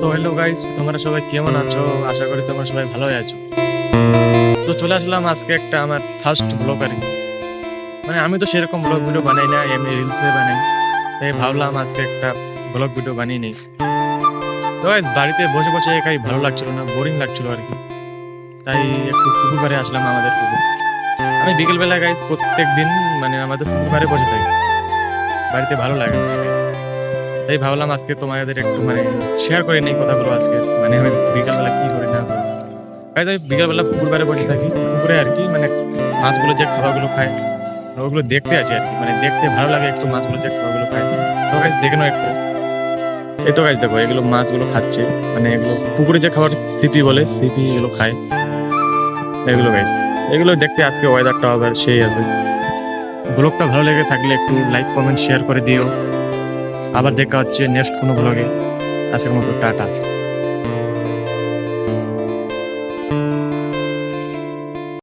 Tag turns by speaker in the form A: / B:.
A: So hello guys, তোমরা সবাই কেমন আছো? আশা করি তোমরা সবাই ভালোই আছো। তো চলে আসলাম আজকে একটা আমার ফার্স্ট ব্লগ আর কি। মানে আমি তো সেরকম ব্লগ ভিডিও বানাই না, এমনি রিলসে বানাই। তাই ভাবলাম আজকে একটা ব্লগ ভিডিও বানিয়ে নিই। তো গাইস বাড়িতে বসে বসে একাই ভালো লাগছিল না, বোরিং লাগছিল আর কি। তাই একটু পুকুর পাড়ে আসলাম, আমাদের পুকুর। আমি বিকেলবেলা গাইস প্রত্যেক দিন মানে আমাদের পুকুর পাড়ে বসে থাকি, বাড়িতে ভালো লাগে না। তাই ভাবলাম আজকে তোমাদের একটু মানে শেয়ার করে নেই কথাগুলো আজকে, মানে আমি বিকেলবেলা কি করি না করি। তাই বিকালবেলা পুকুর পাড়ে বসে থাকি, পুকুরে আর কি মানে মাছগুলো যে খাবারগুলো খায় ওগুলো দেখতে আসি আর কি, মানে দেখতে ভালো লাগে একটু মাছগুলো যে খাবারগুলো খায়। তো গাইস দেখে নাও একটু, এই তো গাইস দেখো এগুলো মাছগুলো খাচ্ছে, মানে এগুলো পুকুরে যে খাবার সিপি বলে, সিপি এগুলো খায় এগুলো গাইস। এগুলো দেখতে আজকে ওয়েদারটা আবার সেই আছে। ব্লগটা ভালো লেগে থাকলে একটু লাইক কমেন্ট শেয়ার করে দিও। আবার দেখা হচ্ছে নেক্সট কোনো ব্লগে। আজকের মতো টাটা।